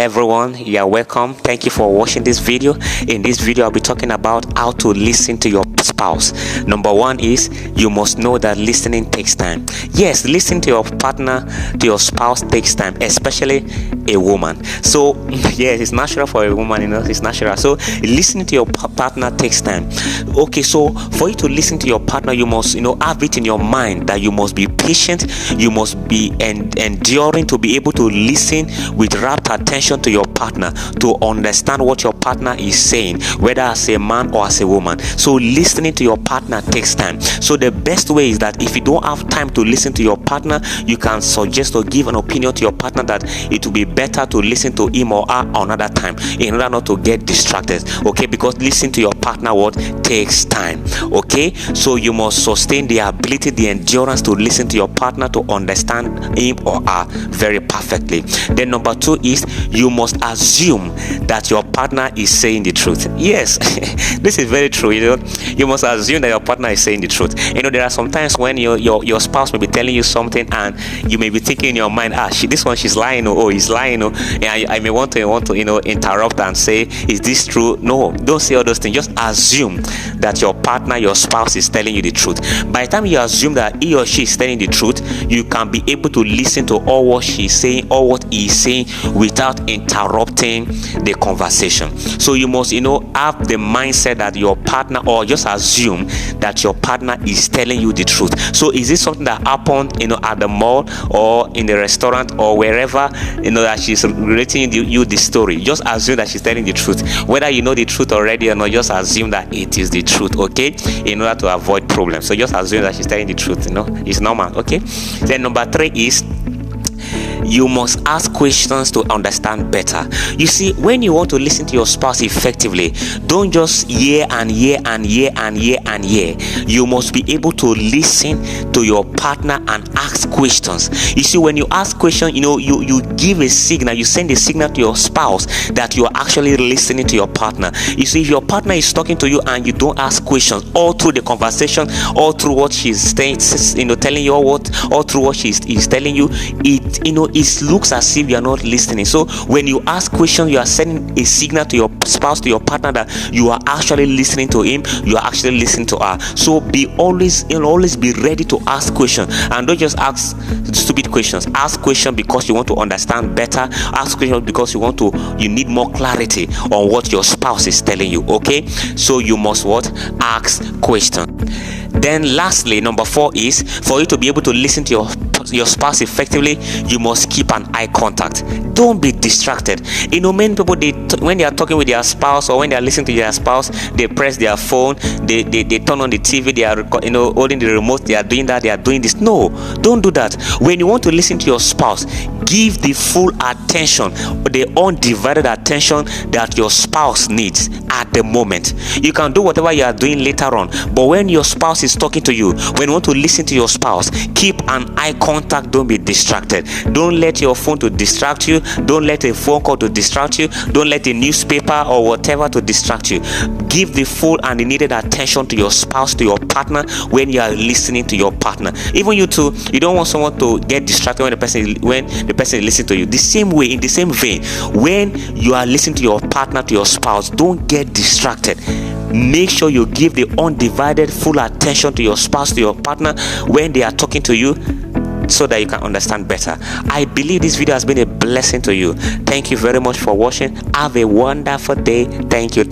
everyone, you are welcome. Thank you for watching this video. In this video I'll be talking about how to listen to your spouse. Number one is you must know that listening takes time. Yes, listening to your partner, to your spouse takes time, especially a woman. So yes, it's natural for a woman, it's natural. So listening to your partner takes time. Okay, so for you to listen to your partner, you must have it in your mind that you must be patient, you must be enduring to be able to listen with rapt attention to your partner, to understand what your partner is saying, whether as a man or as a woman. So listening to your partner takes time. So the best way is that if you don't have time to listen to your partner, you can suggest or give an opinion to your partner that it will be better to listen to him or her another time in order not to get distracted. Okay, because listening to your partner takes time. Okay, so you must sustain the ability, the endurance to listen to your partner, to understand him or her very perfectly. Then number two is you must assume that your partner is saying the truth. Yes, this is very true. You must assume that your partner is saying the truth. There are some times when your spouse may be telling you something and you may be thinking in your mind, she's lying, or he's lying, and I may want to interrupt and say, is this true? No, don't say all those things. Just assume that your partner, your spouse is telling you the truth. By the time you assume that he or she is telling the truth, you can be able to listen to all what she's saying or what he is saying without interrupting the conversation. So you must have the mindset that your partner, or just assume that your partner is telling you the truth. So is this something that happened at the mall or in the restaurant or wherever that she's relating you the story? Just assume that she's telling the truth, whether you know the truth already or not. Just assume that it is the truth, okay, in order to avoid problems. So just assume that she's telling the truth. It's normal. Okay. Then number three is you must ask questions to understand better. You see, when you want to listen to your spouse effectively, don't just hear and hear and hear and hear and hear. You must be able to listen to your partner and ask questions. You see, when you ask questions, you give a signal, you send a signal to your spouse that you are actually listening to your partner. You see, if your partner is talking to you and you don't ask questions all through the conversation, all through what she's saying, telling you all through what she's telling you, it looks as if you are not listening. So when you ask questions, you are sending a signal to your spouse, to your partner, that you are actually listening to him, you are actually listening to her. So always be ready to ask questions, and don't just ask stupid questions. Ask questions because you want to understand better. Ask questions because you need more clarity on what your spouse is telling you. Okay, so you must ask questions. Then lastly, number four is for you to be able to listen to your spouse effectively, you must keep an eye contact. Don't be distracted. Many people, when they are talking with their spouse or when they are listening to their spouse, they press their phone, they turn on the TV, they are holding the remote, they are doing that, they are doing this. No, don't do that. When you want to listen to your spouse, give the full attention, the undivided attention that your spouse needs at the moment. You can do whatever you are doing later on, but when your spouse is talking to you, when you want to listen to your spouse, keep an eye contact. Don't be distracted. Don't let your phone to distract you. Don't let a phone call to distract you. Don't let a newspaper or whatever to distract you. Give the full and the needed attention to your spouse, to your partner, when you are listening to your partner. Even you too, you don't want someone to get distracted when the person is listening to you. The same way, in the same vein, when you are listening to your partner, to your spouse, don't get distracted. Make sure you give the undivided full attention to your spouse, to your partner when they are talking to you, so that you can understand better. I believe this video has been a blessing to you. Thank you very much for watching. Have a wonderful day. Thank you.